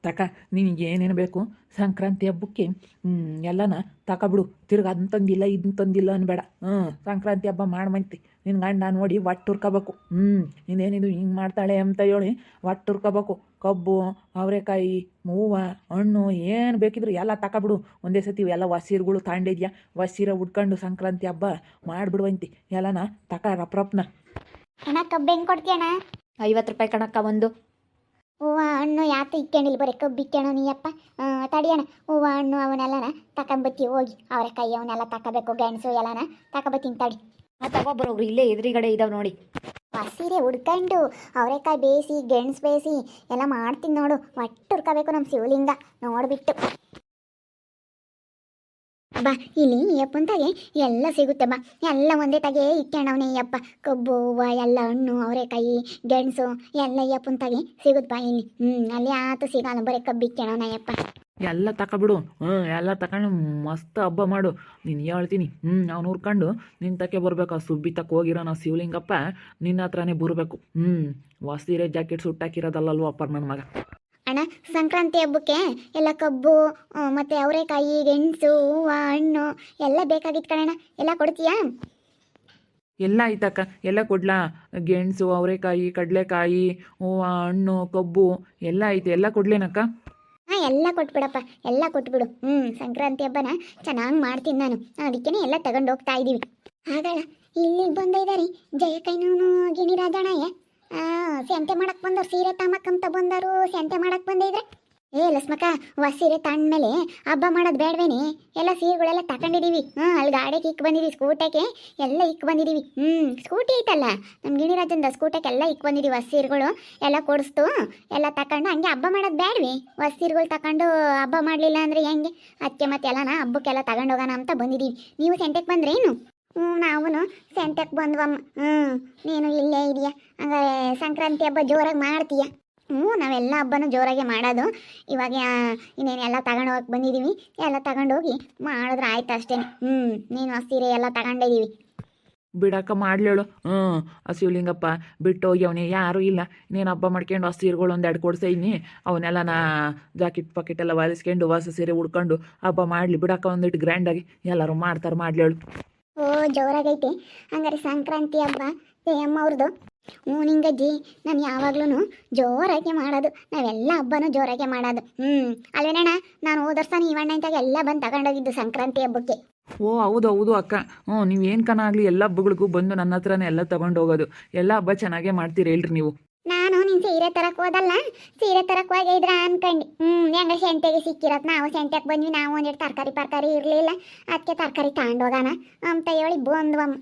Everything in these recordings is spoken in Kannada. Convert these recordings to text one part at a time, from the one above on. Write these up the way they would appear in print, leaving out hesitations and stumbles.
ತಕ ನಿನಗೆ ಏನೇನು ಬೇಕು ಸಂಕ್ರಾಂತಿ ಹಬ್ಬಕ್ಕೆ ಎಲ್ಲನ ತಗೊಬಿಡು. ತಿರ್ಗಿ ಅದನ್ನ ತಂದಿಲ್ಲ ಇದನ್ನ ತಂದಿಲ್ಲ ಅನ್ಬೇಡ. ಸಂಕ್ರಾಂತಿ ಹಬ್ಬ ಮಾಡ್ಮಂತಿ ನಿನ್ನ ಗಂಡ ನೋಡಿ ಒಟ್ಟು ಹುರ್ಕೋಬೇಕು. ಇನ್ನೇನಿದು ಹಿಂಗೆ ಮಾಡ್ತಾಳೆ ಅಂತ ಹೇಳಿ ಒಟ್ಟು ಹುರ್ಕೋಬೇಕು. ಕಬ್ಬು, ಅವರೆಕಾಯಿ, ಹೂವು, ಹಣ್ಣು ಏನು ಬೇಕಿದ್ರು ಎಲ್ಲ ತಗೊಬಿಡು ಒಂದೇ ಸತಿ. ಎಲ್ಲ ವಸೀರುಗಳು ತಾಂಡಿದ್ಯಾ, ವಸೀರ ಉಡ್ಕೊಂಡು ಸಂಕ್ರಾಂತಿ ಹಬ್ಬ ಮಾಡಿಬಿಡುವಂತಿ. ಎಲ್ಲನ ತಕ ರಪ್ರಪ್ನ. ಅಣ್ಣ ಕಬ್ಬು ಹೆಂಗೆ ಕೊಡ್ತೀಯಣ್ಣ? 50 ರೂಪಾಯಿ ಕಣಕ್ಕ ಒಂದು. ಹೂವು ಹಣ್ಣು ಯಾಕೆ ಇಕ್ಕೊಂಡಿಲ್ಲ, ಬರೀ ಕಬ್ಬು ಇಕ್ಕೋಣ ನೀಯಪ್ಪ. ತಡಿಯಣ್ಣ, ಹೂವು ಹಣ್ಣು ಅವನ್ನೆಲ್ಲನ ತಗೊಂಬತ್ತಿ ಹೋಗಿ. ಅವರೆಕಾಯಿ ಅವನ್ನೆಲ್ಲ ತಗೋಬೇಕು, ಗೆಣಸು ಎಲ್ಲನ ತಗೊಬತ್ತೀನಿ ತಡಿ. ತಗೊಬರೋಗ್ರಿ, ಇಲ್ಲೇ ಎದುರುಗಡೆ ಇದಾವೆ ನೋಡಿ. ಸೀರೆ ಉಡ್ಕೊಂಡು ಅವರೆಕಾಯಿ ಬೇಯಿಸಿ ಗೆಣಸು ಬೇಯಿಸಿ ಎಲ್ಲ ಮಾಡ್ತೀನಿ ನೋಡು. ಒಟ್ಟು ಹುರ್ಕೋಬೇಕು ನಮ್ಮ ಶಿವಲಿಂಗ ನೋಡಿಬಿಟ್ಟು. ಬಾ ಇಲ್ಲಿ ನೀಯಪ್ಪಂತಾಗೆ ಎಲ್ಲ ಸಿಗುತ್ತೆ. ಬಾ ಎಲ್ಲ ಒಂದೇ ತಾಗೆ ಇಕ್ಕೊಂಡವನೇ ಅಯ್ಯಪ್ಪ. ಕಬ್ಬು, ಹೂವು, ಎಲ್ಲ ಹಣ್ಣು, ಅವರೆಕಾಯಿ, ಗೆಣಸು ಎಲ್ಲ ಅಯ್ಯಪ್ಪಂತಾಗೆ ಸಿಗುತ್ತೆ. ಬಾ ಇಲ್ಲಿ. ಅಲ್ಲಿ ಆತು ಸಿಗಲ್ಲ, ಬರೀ ಕಬ್ಬು ಇಕ್ಕೊಂಡವನಯ್ಯಪ್ಪ. ಎಲ್ಲ ತಗೊಬಿಡು. ಎಲ್ಲ ತಗೊಂಡು ಮಸ್ತ್ ಹಬ್ಬ ಮಾಡು. ನೀನು ಹೇಳ್ತೀನಿ. ಅವ್ನು ಹುರ್ಕೊಂಡು ನಿನ್ನ ತಕ್ಕೆ ಬರಬೇಕು. ಆ ಸುಬ್ಬಿ ತಕ್ಕ ಹೋಗಿರೋ ನಾವು ಶಿವಲಿಂಗಪ್ಪ ನಿನ್ನ ಹತ್ರನೇ ಬರಬೇಕು. ಸೀರೆ ಜಾಕೆಟ್ ಸುಟ್ಟಾಕಿರೋದಲ್ಲಲ್ವಪ್ಪ ನನ್ನ ಮಗ. ಅಣ್ಣ ಸಂಕ್ರಾಂತಿ ಹಬ್ಬಕ್ಕೆ ಎಲ್ಲ ಕಬ್ಬು ಮತ್ತು ಅವರೆಕಾಯಿ, ಗೆಣಸು, ಹೂವು, ಹಣ್ಣು ಎಲ್ಲ ಬೇಕಾಗಿತ್ತು ಕಣಣ್ಣ. ಎಲ್ಲ ಕೊಡ್ತೀಯಾ? ಎಲ್ಲ ಆಯ್ತಕ್ಕ, ಎಲ್ಲ ಕೊಡ್ಲಾ? ಗೆಣಸು, ಅವರೆಕಾಯಿ, ಕಡಲೆಕಾಯಿ, ಹೂವು, ಹಣ್ಣು, ಕಬ್ಬು ಎಲ್ಲ ಐತೆ. ಎಲ್ಲ ಕೊಡ್ಲೇನಕ್ಕ? ಹಾಂ ಎಲ್ಲ ಕೊಟ್ಬಿಡಪ್ಪ, ಎಲ್ಲ ಕೊಟ್ಬಿಡು. ಸಂಕ್ರಾಂತಿ ಹಬ್ಬನ ಚೆನ್ನಾಗಿ ಮಾಡ್ತೀನಿ ನಾನು. ಅದಕ್ಕೇ ಎಲ್ಲ ತಗೊಂಡು ಹೋಗ್ತಾ ಇದ್ದೀವಿ. ಹಾಗಲ್ಲ ಇಲ್ಲಿ ಬಂದಿದ್ದಾರೆ ಜಯಕೈನೂ ಗಿಣಿರಾಜಣ್ಣಯ್ಯ. ಸಂತೆ ಮಾಡಕ್ಕೆ ಬಂದವ್ರು, ಸೀರೆ ತಾಮಕ್ಕಂತ ಬಂದರು. ಸಂತೆ ಮಾಡಕ್ಕೆ ಬಂದಿದ್ರೆ ಲಸ್ಮಕ್ಕ ಸೀರೆ ತಂಡ್ಮೇಲೆ ಹಬ್ಬ ಮಾಡೋದು ಬೇಡವೇನೆ? ಎಲ್ಲ ಸೀರೆಗಳೆಲ್ಲ ತಗೊಂಡಿದ್ದೀವಿ. ಅಲ್ಲಿ ಗಾಡಿಗೆ ಇಕ್ ಬಂದಿದ್ದೀವಿ, ಸ್ಕೂಟಕ್ಕೆ ಎಲ್ಲ ಇಕ್ ಬಂದಿದ್ದೀವಿ. ಸ್ಕೂಟಿ ಐತಲ್ಲ ನಮ್ಮ ಗಿಣಿರಾಜಂದ, ಸ್ಕೂಟಕ್ಕೆ ಎಲ್ಲ ಇಕ್ ಬಂದಿದ್ದೀವಿ. ಸೀರೆಗಳು ಎಲ್ಲ ಕೊಡಿಸ್ತು ಎಲ್ಲ ತಗೊಂಡು ಹಂಗೆ ಹಬ್ಬ ಮಾಡೋದು ಬೇಡವೆ? ಸೀರೆಗಳು ತಗೊಂಡು ಹಬ್ಬ ಮಾಡಲಿಲ್ಲ ಅಂದರೆ ಹೆಂಗೆ? ಅದಕ್ಕೆ ಮತ್ತೆ ಎಲ್ಲನ ಹಬ್ಬಕ್ಕೆಲ್ಲ ತಗೊಂಡು ಹೋಗೋಣ ಅಂತ ಬಂದಿದ್ದೀವಿ. ನೀವು ಸಂತೆಗೆ ಬಂದ್ರೇನು? ನಾವು ಸಂತೆಗೆ ಬಂದ್ವಮ್ಮ. ನೀನು ಇಲ್ಲೇ ಇದೆಯಾ? ಹಂಗಾರೆ ಸಂಕ್ರಾಂತಿ ಹಬ್ಬ ಜೋರಾಗಿ ಮಾಡ್ತೀಯ? ನಾವೆಲ್ಲ ಹಬ್ಬನೂ ಜೋರಾಗಿ ಮಾಡೋದು. ಇವಾಗ ಇನ್ನೇನು ಎಲ್ಲ ತಗೊಂಡು ಹೋಗಕ್ಕೆ ಬಂದಿದ್ದೀವಿ. ಎಲ್ಲ ತಗೊಂಡೋಗಿ ಮಾಡಿದ್ರೆ ಆಯ್ತು ಅಷ್ಟೇ. ನೀನು ಸೀರೆ ಎಲ್ಲ ತಗೊಂಡಿದ್ದೀವಿ. ಬಿಡಕ್ಕ ಮಾಡ್ಲೇಳು. ಆ ಶಿವಲಿಂಗಪ್ಪ ಬಿಟ್ಟು ಹೋಗಿ ಅವನೇ ಯಾರೂ ಇಲ್ಲ. ನೀನು ಹಬ್ಬ ಮಾಡ್ಕೊಂಡು ಸೀರೆಗಳು ಒಂದೆರಡು ಕೊಡ್ಸೈನಿ. ಅವನ್ನೆಲ್ಲ ಜಾಕೆಟ್ ಪಾಕೆಟ್ ಎಲ್ಲ ಹೊಲಿಸ್ಕೊಂಡು ಹೊಸ ಸೀರೆ ಉಡ್ಕೊಂಡು ಹಬ್ಬ ಮಾಡಲಿ ಬಿಡಕ್ಕ. ಒಂದಿಟ್ಟು ಗ್ರ್ಯಾಂಡಾಗಿ ಎಲ್ಲರೂ ಮಾಡ್ತಾರೆ, ಮಾಡ್ಲೇಳು. ಜೋರಾಗೈತೆ ಹಂಗಾರೆ ಸಂಕ್ರಾಂತಿ ಹಬ್ಬ ಅಮ್ಮ ಅವ್ರದ್ದು. ನಿಂಗಜ್ಜಿ ನಾನು ಯಾವಾಗ್ಲೂ ಜೋರಾಗಿ ಮಾಡೋದು. ನಾವೆಲ್ಲ ಹಬ್ಬನೂ ಜೋರಾಗಿ ಮಾಡೋದು. ಅಲ್ವೇನಣ್ಣ? ನಾನು ಹೋದರ್ಸಾನ ಇವಣ್ಣ ಇಂತಾಗ ಎಲ್ಲ ಬಂದು ತಗೊಂಡೋಗಿದ್ದು ಸಂಕ್ರಾಂತಿ ಹಬ್ಬಕ್ಕೆ. ಹೌದು ಹೌದು ಅಕ್ಕ. ನೀವೇನು ಕನ ಆಗಲಿ ಎಲ್ಲ ಹಬ್ಬಗಳಿಗೂ ಬಂದು ನನ್ನ ಹತ್ರನೇ ಎಲ್ಲ ತಗೊಂಡು ಹೋಗೋದು. ಎಲ್ಲ ಹಬ್ಬ ಚೆನ್ನಾಗೇ ಮಾಡ್ತೀರಿ ಹೇಳ್ರಿ ನೀವು. ನಾನು ನೀನು ಸೀರೆ ತರಕ್ಕೆ ಹೋದಲ್ಲ, ಸೀರೆ ತರಕ್ಕೆ ಹೋಗಿದ್ರ ಅನ್ಕಂಡು. ಹೆಂಗ ಸಂತೆಗೆ ಸಿಕ್ಕಿರತ್. ನಾವು ಸಂತೆಗೆ ಬಂದ್ವಿ. ನಾವು ಒಂದೆರಡು ತರಕಾರಿ ಇರಲಿಲ್ಲ, ಅದಕ್ಕೆ ತರಕಾರಿ ತಗೊಂಡೋಗೋಣ ಅಂತ ಹೇಳಿ ಬಂದ್ವಮ್ಮ.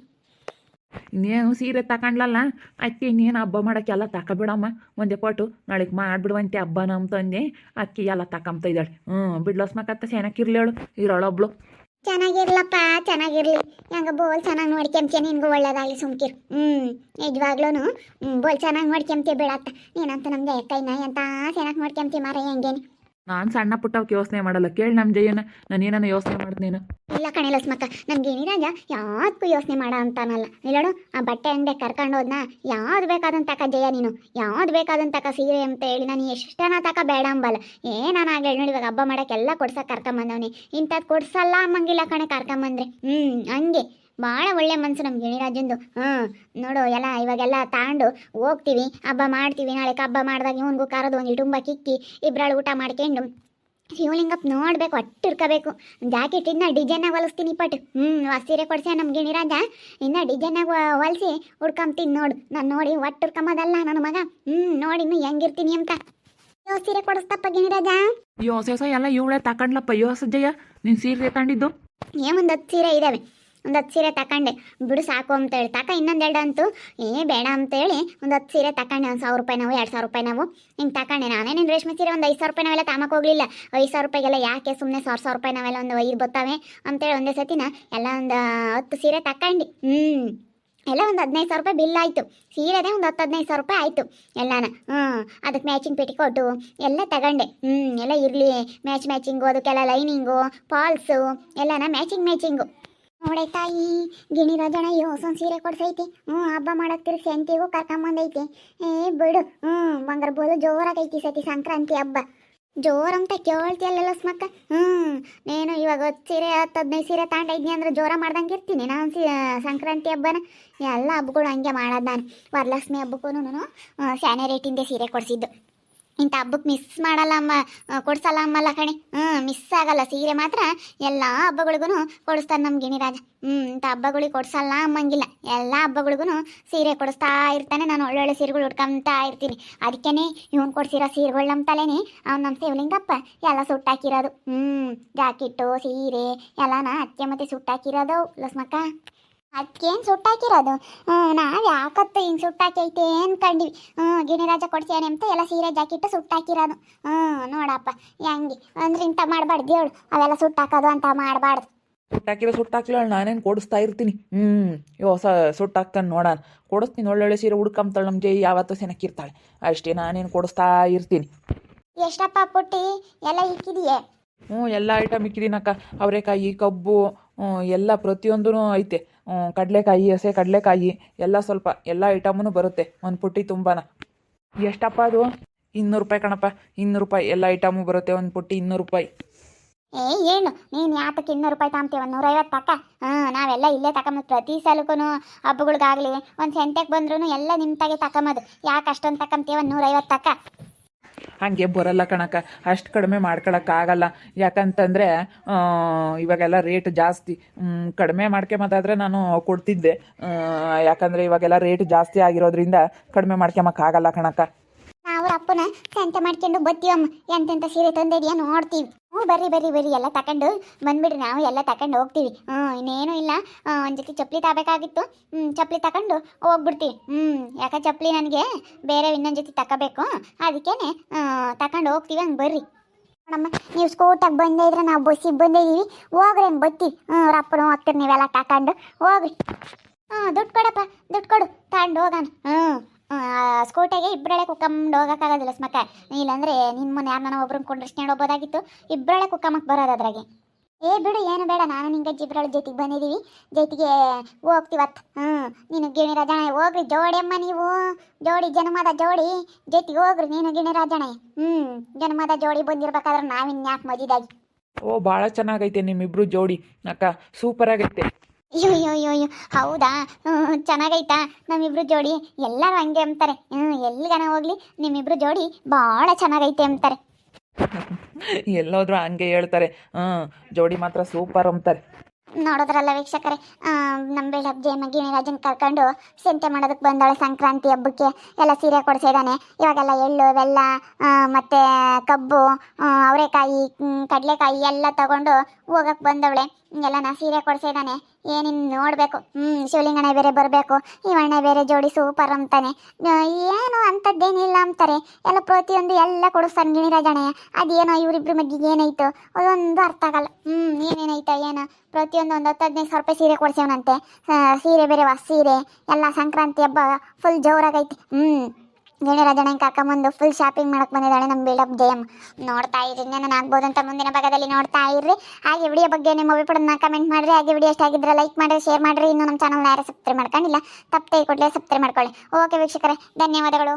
ಇನ್ನೇನು ಸೀರೆ ತಗೊಂಡ್ಲಲ್ಲ, ಅದಕ್ಕೆ ಇನ್ನೇನು ಹಬ್ಬ ಮಾಡೋಕ್ಕೆಲ್ಲ ತಗೊಬಿಡಮ್ಮ. ಒಂದೇ ಪಟ್ಟು ನಾಳೆಗೆ ಮಾಡಿಬಿಡುವಂತೆ ಹಬ್ಬನ ಅಂತಂದೆ. ಅದಕ್ಕೆ ಎಲ್ಲ ತಗೊಂತ ಇದ್ದಾಳೆ. ಬಿಡ್ಲಸ್ಮಕ್ಕತ್ತ ಚೆನ್ನಾಗಿರ್ಲೇಳು ಇರೋಳೊಬ್ಳು. ಚೆನ್ನಾಗಿರ್ಲಪ್ಪ, ಚೆನ್ನಾಗಿರ್ಲಿ. ಹೆಂಗ ಬೋಲ್ ಚೆನ್ನಾಗಿ ನೋಡ್ಕೊಂತೀಯ, ನಿನ್ಗೂ ಒಳ್ಳೇದಾಗಲಿ. ಸುಮ್ಕಿರು. ನಿಜವಾಗ್ಲೂ ಬೋಲ್ ಚೆನ್ನಾಗಿ ನೋಡ್ಕೊಂತೀಯ ಬಿಡತ್ತ. ನೀನಂತ ನಮ್ಗೆ ಕೈನ ಎಂತ ಚೆನ್ನಾಗಿ ನೋಡ್ಕೊಂತೀಯ ಮಾರ. ಹೆಂಗೇನು ನಾನು ಸಣ್ಣ ಪುಟ್ಟವಕ್ಕೆ ಯೋಚನೆ ಮಾಡಲ್ಲ. ಕೇಳಿ ನಮ್ಮ ಜಯನ, ನಾನು ಏನನ್ನ ಯೋಚನೆ ಮಾಡ್ದೇನು? ಇಲ್ಲ ಕಣೆ ಲಸ್ಮಕ್ಕ, ನಮ್ಗೆ ಗಿಣಿರಾಜ ಯಾವ್ದಕ್ಕೂ ಯೋಚನೆ ಮಾಡ ಅಂತಾನಲ್ಲ. ಇಲ್ಲೋಡು ಆ ಬಟ್ಟೆ ಅಂಗಡಿ ಕರ್ಕೊಂಡು ಹೋದ್ನ, ಯಾವ್ದು ಬೇಕಾದಂತ ತಕ ಜಯ. ನೀನು ಯಾವ್ದು ಬೇಕಾದಂತ ತಕ ಸೀರೆ ಅಂತ ಹೇಳಿ ನಾನು ಎಷ್ಟನ ತಕ ಬೇಡ ಅಂಬಲ್ಲ. ನಾನು ಆಗ ನೋಡಿ ಇವಾಗ ಹಬ್ಬ ಮಾಡೋಕ್ಕೆಲ್ಲ ಕೊಡ್ಸಕ್ಕೆ ಕರ್ಕೊಂಬಂದವನಿ. ಇಂಥದ್ದು ಕೊಡ್ಸಲ್ಲ ಅಮ್ಮಂಗಿಲ್ಲ ಕಣೆ ಕರ್ಕೊಂಬಂದ್ರೆ. ಹಂಗೆ ಭಾಳ ಒಳ್ಳೆ ಮನಸ್ಸು ನಮ್ಮ ಗಿಣಿರಾಜಂದು. ನೋಡು ಎಲ್ಲ ಇವಾಗೆಲ್ಲ ತಗೊಂಡು ಹೋಗ್ತೀವಿ, ಹಬ್ಬ ಮಾಡ್ತೀವಿ. ನಾಳೆ ಹಬ್ಬ ಮಾಡಿದಾಗ ಇವನಿಗೂ ಕರೆದು ಒಂದು ಇಟುಂಬ ಕಿಕ್ಕಿ ಇಬ್ಬರಾಳು ಊಟ ಮಾಡ್ಕೊಂಡು ಶಿವಲಿಂಗಪ್ಪ ನೋಡ್ಬೇಕು, ಒಟ್ಟು ಇರ್ಕೋಬೇಕು. ಜಾಕೆಟ್ ಇನ್ನ ಡಿಸೈನಾಗಿ ಹೊಲಿಸ್ತೀನಿ ಪಟ್ಟು. ಸೀರೆ ಕೊಡ್ಸ ನಮ್ಮ ಗಿಣಿರಾಜ ಇನ್ನ ಡಿಸೈನಾಗಿ ಹೊಲಿಸಿ ಹುಡ್ಕೊಂತೀನಿ ನೋಡು. ನಾನು ನೋಡಿ ಒಟ್ಟು ಇರ್ಕೊಂಬೋದಲ್ಲ ನನ್ನ ಮಗ. ನೋಡಿ ಇನ್ನು ಹೆಂಗಿರ್ತೀನಿ ಅಂತ. ಸೀರೆ ಕೊಡಿಸ್ತಪ್ಪ ಗಿಣಿರಾಜ. ಯೋಸ ಎಲ್ಲ ಇವಳೇ ತಗೊಂಡ್ಲಪ್ಪ. ಜಯ ನೀನು ಸೀರೆ ತಗೊಂಡಿದ್ದು? ಒಂದು 10 ಸೀರೆ ಇದ್ದಾವೆ. ಒಂದು 10 ಸೀರೆ ತಗೊಂಡೆ. ಬಿಡು ಸಾಕು ಅಂತೇಳಿ ತಕ. ಇನ್ನೊಂದೆರಡು ಅಂತೂ ಬೇಡ ಅಂತೇಳಿ ಒಂದು 10 ಸೀರೆ ತಗೊಂಡೆ. 1000 ರೂಪಾಯಿ ನಾವು 2000 ರೂಪಾಯಿ ನಾವು ಹಿಂಗೆ ತಗೊಂಡೆ. ನಾನೇ ನಿನ್ನ ರೇಷ್ಮೆ ಸೀರೆ ಒಂದು 5000 ರೂಪಾಯಿ ನಾವೆಲ್ಲ ತಾಮಕ್ಕೆ ಹೋಗಲಿಲ್ಲ. 5000 ರೂಪಾಯಿಗೆಲ್ಲ ಯಾಕೆ ಸುಮ್ಮನೆ 1000 ರೂಪಾಯಿ ನಾವೆಲ್ಲ ಒಂದು 5 ಬರ್ತವೆ ಅಂತೇಳಿ ಒಂದೇ ಸತಿನ ಎಲ್ಲ ಒಂದು 10 ಸೀರೆ ತಗೊಂಡು ಎಲ್ಲ ಒಂದು 15000 ರೂಪಾಯಿ ಬಿಲ್ ಆಯಿತು. ಸೀರೆದೇ ಒಂದು 10-15 ರೂಪಾಯಿ ಆಯಿತು ಎಲ್ಲಾನ. ಅದಕ್ಕೆ ಮ್ಯಾಚಿಂಗ್ ಪೆಟಿಕೋಟು ಎಲ್ಲ ತಗೊಂಡೆ. ಎಲ್ಲ ಇರಲಿ ಮ್ಯಾಚಿಂಗು, ಅದಕ್ಕೆಲ್ಲ ಲೈನಿಂಗು, ಫಾಲ್ಸು ಎಲ್ಲನ ಮ್ಯಾಚಿಂಗು. ನೋಡೆ ತಾಯಿ, ಗಿಣಿರಾಜಣ್ಣ ಯೋಸೊಂದು ಸೀರೆ ಕೊಡ್ಸೈತಿ. ಹಬ್ಬ ಮಾಡಕ್ಕೆ ತಿರ್ಗಿ ಸಂತೆಗೂ ಕರ್ಕೊಂಬಂದೈತಿ. ಬಿಡು. ಬಂಗಾರ ಬೋದು ಜೋರಾಗೈತಿ ಸತಿ ಸಂಕ್ರಾಂತಿ ಹಬ್ಬ. ಜೋರಂತ ಕೇಳ್ತಿಯಲ್ಲ ಲಸ್ಮಕ್ಕ. నేను ಇವಾಗ 10 ಸೀರೆ 15 ಸೀರೆ ತಗೊಂಡಿದ್ನಿ ಅಂದ್ರೆ ಜೋರ ಮಾಡ್ದಂಗೆ ಇರ್ತೀನಿ ನಾನು. ಸಂಕ್ರಾಂತಿ ಹಬ್ಬನ ಎಲ್ಲ ಹಬ್ಬಗಳು ಹಂಗೆ ಮಾಡೋದು ನಾನು. ವರಲಕ್ಷ್ಮಿ ಹಬ್ಬಕ್ಕೂ ಸ್ಯಾನೆ ರೇಟಿಂದೆ ಸೀರೆ ಕೊಡಿಸಿದ್ದು. ಇಂಥ ಹಬ್ಬಕ್ಕೆ ಮಿಸ್ ಮಾಡಲ್ಲ ಅಮ್ಮ, ಕೊಡ್ಸಲ್ಲ ಅಮ್ಮಲ್ಲ ಕಣೆ. ಮಿಸ್ ಆಗಲ್ಲ ಸೀರೆ ಮಾತ್ರ ಎಲ್ಲ ಹಬ್ಬಗಳಿಗೂ ಕೊಡಿಸ್ತಾನೆ ನಮ್ಮ ಗಿಣಿರಾಜ. ಇಂಥ ಹಬ್ಬಗಳಿಗೆ ಕೊಡ್ಸಲ್ಲ ಅಮ್ಮಂಗಿಲ್ಲ, ಎಲ್ಲ ಹಬ್ಬಗಳಿಗೂ ಸೀರೆ ಕೊಡಿಸ್ತಾ ಇರ್ತಾನೆ. ನಾನು ಒಳ್ಳೊಳ್ಳೆ ಸೀರೆಗಳು ಉಟ್ಕೊಂತಾ ಇರ್ತೀನಿ. ಅದಕ್ಕೇ ಇವ್ನು ಕೊಡ್ಸಿರೋ ಸೀರೆಗಳು ನಮ್ಮ ತಲೆನೇ ಅವ್ನು ನಮ್ಮ ಶಿವಲಿಂಗಪ್ಪ ಎಲ್ಲ ಸುಟ್ಟಾಕಿರೋದು. ಜಾಕೆಟ್ಟು ಸೀರೆ ಎಲ್ಲನ ಅತ್ತೆ ಮತ್ತೆ ಸುಟ್ಟಾಕಿರೋದು ಲಸ್ಮಕ್ಕ. ಅದಕ್ಕೇನು ಸುಟ್ಟಾಕಿರೋದು, ನಾವು ಯಾಕತ್ತು ಹಿಂಗೆ ಸುಟ್ಟಾಕೈತೆ ಅನ್ಕೊಂಡಿವಿ. ಗಿಣಿರಾಜ ಕೊಡ್ಸೇನೆ ಅಂತ ಎಲ್ಲ ಸೀರೆ ಜಾಕೆಟ್ಟು ಸುಟ್ಟಾಕಿರೋದು. ನೋಡಪ್ಪ ಹೆಂಗೆ ಅಂದ್ರೆ ಇಂಥ ಮಾಡಬಾರ್ದು ಹೇಳು, ಅವೆಲ್ಲ ಸುಟ್ಟಾಕೋದು ಅಂತ ಮಾಡಬಾರ್ದು. ಸುಟ್ಟಾಕಿಲ್ಲ ನಾನೇನು ಕೊಡಿಸ್ತಾ ಇರ್ತೀನಿ. ಹೊಸ ಸುಟ್ಟಾಕ್ತಾನೆ ನೋಡೋಣ, ಕೊಡಿಸ್ತೀನಿ. ಒಳ್ಳೊಳ್ಳೆ ಸೀರೆ ಹುಡ್ಕೊಂತಾಳೆ ನಮ್ಮ ಜೈ, ಯಾವತ್ತೂ ಸೆನಕ್ಕಿರ್ತಾಳೆ ಅಷ್ಟೇ. ನಾನೇನು ಕೊಡಿಸ್ತಾ ಇರ್ತೀನಿ. ಎಷ್ಟಪ್ಪ ಪುಟ್ಟಿ ಎಲ್ಲ ಇಕ್ಕಿದೆಯೇ? ಎಲ್ಲ ಐಟಮ್ ಇಕ್ಕಿದ್ದೀನಕ್ಕ. ಅವರೆಕಾಯಿ, ಕಬ್ಬು ಎಲ್ಲ ಪ್ರತಿಯೊಂದೂ ಐತೆ. ಕಡಲೆಕಾಯಿ, ಹಸೆ ಕಡಲೆಕಾಯಿ ಎಲ್ಲ ಸ್ವಲ್ಪ ಎಲ್ಲ ಐಟಮೂ ಬರುತ್ತೆ ಒಂದು ಪುಟ್ಟಿ ತುಂಬಾನ. ಎಷ್ಟಪ್ಪ ಅದು? 200 ರೂಪಾಯಿ ಕಣಪ್ಪ, 200 ರೂಪಾಯಿ ಎಲ್ಲ ಐಟಮು ಬರುತ್ತೆ. ಒಂದು ಪುಟ್ಟಿ 200 ರೂಪಾಯಿ. ಏನು ನೀನು ಯಾತಕ್ಕೆ 200 ರೂಪಾಯಿ ತಗೊಂತೀವಿ? 150 ತಕ್ಕ. ನಾವೆಲ್ಲ ಇಲ್ಲೇ ತಗೊಂಬದು ಪ್ರತಿ ಸಲಕ್ಕೂ ಹಬ್ಬಗಳಿಗಾಗಲಿ ಒಂದು ಸೆಂಟೆಗೆ ಬಂದ್ರೂ ಎಲ್ಲ ನಿಮ್ಮ ತಾಗೆ ತಗೊಂಬದು. ಯಾಕೆ ಅಷ್ಟೊಂದು ತಗೊಂತೀವಿ? 150 ತಕ್ಕ. ಹಾಗೆ ಬರಲ್ಲ ಕಣಕ್ಕ, ಅಷ್ಟು ಕಡಿಮೆ ಮಾಡ್ಕೊಳಕ್ಕಾಗಲ್ಲ. ಯಾಕಂತಂದರೆ ಇವಾಗೆಲ್ಲ ರೇಟ್ ಜಾಸ್ತಿ. ಕಡಿಮೆ ಮಾಡ್ಕೊಂಬದಾದ್ರೆ ನಾನು ಕೊಡ್ತಿದ್ದೆ. ಯಾಕಂದರೆ ಇವಾಗೆಲ್ಲ ರೇಟ್ ಜಾಸ್ತಿ ಆಗಿರೋದ್ರಿಂದ ಕಡಿಮೆ ಮಾಡ್ಕೊಂಬಕ್ಕಾಗಲ್ಲ ಕಣಕ್ಕ. ನಾವು ಅಪ್ಪನ ಸಂತೆ ಮಾಡ್ಕೊಂಡು ಬತ್ತೀವಮ್ಮ. ಎಂತೆಂಥ ಸೀರೆ ತಂದಿದೆಯಾ ನೋಡ್ತೀವಿ. ಬರ್ರಿ ಎಲ್ಲ ತಗೊಂಡು ಬಂದ್ಬಿಡ್ರಿ, ನಾವು ಎಲ್ಲ ತಗೊಂಡು ಹೋಗ್ತೀವಿ. ಇನ್ನೇನು ಇಲ್ಲ, ಒಂದು ಜೊತೆ ಚಪ್ಪಲಿ ತಗೋಬೇಕಾಗಿತ್ತು. ಚಪ್ಪಲಿ ತಗೊಂಡು ಹೋಗ್ಬಿಡ್ತೀವಿ. ಯಾಕೆ ಚಪ್ಪಲಿ ನನಗೆ ಬೇರೆ ಇನ್ನೊಂದು ಜೊತೆ ತಗೋಬೇಕು, ಅದಕ್ಕೇನೆ ತಗೊಂಡು ಹೋಗ್ತೀವಿ. ಹಂಗೆ ಬರ್ರಿ ನಮ್ಮ. ನೀವು ಸ್ಕೂಟಾಗಿ ಬಂದೇ ಇದ್ರೆ ನಾವು ಬಸ್ಸಿಗೆ ಬಂದಿದ್ದೀವಿ. ಹೋಗ್ರಿ ಹಂಗೆ ಬರ್ತೀವಿ. ರಪ್ಪನು ಹೋಗ್ತೀರಿ, ನೀವೆಲ್ಲ ತಗೊಂಡು ಹೋಗ್ರಿ. ದುಡ್ಡು ಕೊಡಪ್ಪ, ದುಡ್ಡು ಕೊಡು, ತಗೊಂಡು ಹೋಗೋಣ. ಸ್ಕೂಟಿಗೆ ಇಬ್ಬರಳೆ ಕುಕ್ಕಂಡು ಹೋಗೋಕ್ಕಾಗೋದಿಲ್ಲ ಸ್ಮಕ್ಕ. ಇಲ್ಲಾಂದರೆ ನಿಮ್ಮನ್ನ ಯಾರನ್ನ ಒಬ್ರನ್ನ ಕೊಂಡ್ರಿಸ್ಕೊಂಡು ಹೋಗ್ಬೋದಾಗಿತ್ತು. ಇಬ್ಬರಳೆ ಕುಕ್ಕಮ್ಮಕ್ಕೆ ಬರೋದು ಅದ್ರಾಗೆ. ಬಿಡು, ಏನು ಬೇಡ, ನಾನು ನಿಂಗೆ ಇಬ್ಬರಳೆ ಜೊತೆಗೆ ಬಂದಿದ್ದೀವಿ. ಜೊತೆಗೆ ಹೋಗ್ತೀವತ್ತು. ನೀನು ಗಿಣಿರಾಜಣ್ಣ ಹೋಗ್ರಿ, ಜೋಡಿ ಅಮ್ಮ ನೀವು. ಜೋಡಿ ಜನ್ಮದ ಜೋಡಿ ಜೊತೆಗೆ ಹೋಗ್ರಿ ನೀನು ಗಿಣಿರಾಜಣ್ಣ. ಜನ್ಮದ ಜೋಡಿ ಬಂದಿರ್ಬೇಕಾದ್ರೆ ನಾವಿನ್ಯಾಕೆ ಮದಿದಾಗಿ. ಭಾಳ ಚೆನ್ನಾಗೈತೆ ನಿಮ್ಮಿಬ್ರು ಜೋಡಿ ಅಕ್ಕ, ಸೂಪರಾಗೈತೆ. ಅಯ್ಯೋ ಹೌದಾ? ಚೆನ್ನಾಗೈತಾ ನಮ್ಮಿಬ್ರು ಜೋಡಿ? ಎಲ್ಲರೂ ಹಂಗೆ ಅಂತಾರೆ. ಎಲ್ಲಿಗನ ಹೋಗ್ಲಿ ನಿಮ್ಮಿಬ್ರು ಜೋಡಿ ಭಾಳ ಚೆನ್ನಾಗೈತೆ ಅಂತಾರೆ. ಎಲ್ಲೋದ್ರೂ ಹಂಗೆ ಹೇಳ್ತಾರೆ. ಜೋಡಿ ಮಾತ್ರ ಸೂಪರ್ ಅಂತಾರೆ. ನೋಡೋದ್ರಲ್ಲ ವೀಕ್ಷಕರೇ, ನಮ್ಮ ಬೆಳಗ್ಗೆ ಗಿಣಿರಾಜನ್ ಕರ್ಕೊಂಡು ಸಂತೆ ಮಾಡೋದಕ್ಕೆ ಬಂದವಳೆ. ಸಂಕ್ರಾಂತಿ ಹಬ್ಬಕ್ಕೆ ಎಲ್ಲ ಸೀರೆ ಕೊಡಿಸಿದ್ದಾನೆ. ಇವಾಗೆಲ್ಲ ಎಳ್ಳು ಬೆಲ್ಲ ಮತ್ತು ಕಬ್ಬು, ಅವರೆಕಾಯಿ, ಕಡಲೆಕಾಯಿ ಎಲ್ಲ ತಗೊಂಡು ಹೋಗಕ್ಕೆ ಬಂದವಳೆ. ಎಲ್ಲ ಸೀರೆ ಕೊಡಿಸಿದ್ದಾನೆ. ಏನಿನ್ನು ನೋಡಬೇಕು. ಶಿವಲಿಂಗಣ್ಣ ಬೇರೆ ಬರಬೇಕು, ಇವಣ್ಣ ಬೇರೆ ಜೋಡಿ ಸೂಪರ್ ಅಂತಾನೆ. ಏನು ಅಂಥದ್ದೇನಿಲ್ಲ ಅಂತಾರೆ. ಎಲ್ಲ ಪ್ರತಿಯೊಂದು ಎಲ್ಲ ಕೊಡಿಸ್ತಾನೆ ಗಿಣಿರಾಜಣ್ಣಯ್ಯ. ಅದೇನೋ ಇವರಿಬ್ರು ಮಧ್ಯೆ ಏನಾಯ್ತು ಅದೊಂದು ಅರ್ಥ ಆಗಲ್ಲ. ಏನೇನಾಯ್ತು ಏನೋ ಪ್ರತಿಯೊಂದು 10-15 ಸಾವಿರ ರೂಪಾಯಿ ಸೀರೆ ಕೊಡ್ಸೇವನಂತೆ. ಸೀರೆ ಬೇರೆ ಹೊಸ ಸೀರೆ ಎಲ್ಲ. ಸಂಕ್ರಾಂತಿ ಹಬ್ಬ ಫುಲ್ ಜೋರಾಗೈತಿ. ಗಿಣಿರಾಜಣ್ಣ ಕರ್ಕೊಂಬಂದು ಫುಲ್ ಶಾಪಿಂಗ್ ಮಾಡಕ್ಕೆ ಬಂದಿದ್ದಾಳೆ ನಮ್ಮ ಬಿಲ್ಡಪ್ ಜಯಮ್ಮ. ನೋಡ್ತಾ ಇರಿ, ನಾನು ಆಗ್ಬೋದಂತ ಮುಂದಿನ ಭಾಗದಲ್ಲಿ ನೋಡ್ತಾ ಇರ್ರಿ. ಹಾಗೆ ವಿಡಿಯೋ ಬಗ್ಗೆ ನಿಮ್ಮ ಅಭಿಪ್ರಾಯನ ಕಮೆಂಟ್ ಮಾಡಿರಿ. ಹಾಗೆ ವಿಡಿಯೋ ಇಷ್ಟ ಆಗಿದ್ರೆ ಲೈಕ್ ಮಾಡಿರಿ, ಶೇರ್ ಮಾಡಿರಿ. ಇನ್ನು ನಮ್ಮ ಚಾನಲ್ನ ಯಾರು ಸಬ್ಸ್ಕ್ರೈಬ್ ಮಾಡ್ಕೊಂಡಿಲ್ಲ ತಪ್ಪದೆ ಕೊಡಲೇ ಸಬ್ಸ್ಕ್ರೈಬ್ ಮಾಡ್ಕೊಳ್ಳಿ. ಓಕೆ ವೀಕ್ಷಕರೇ, ಧನ್ಯವಾದಗಳು.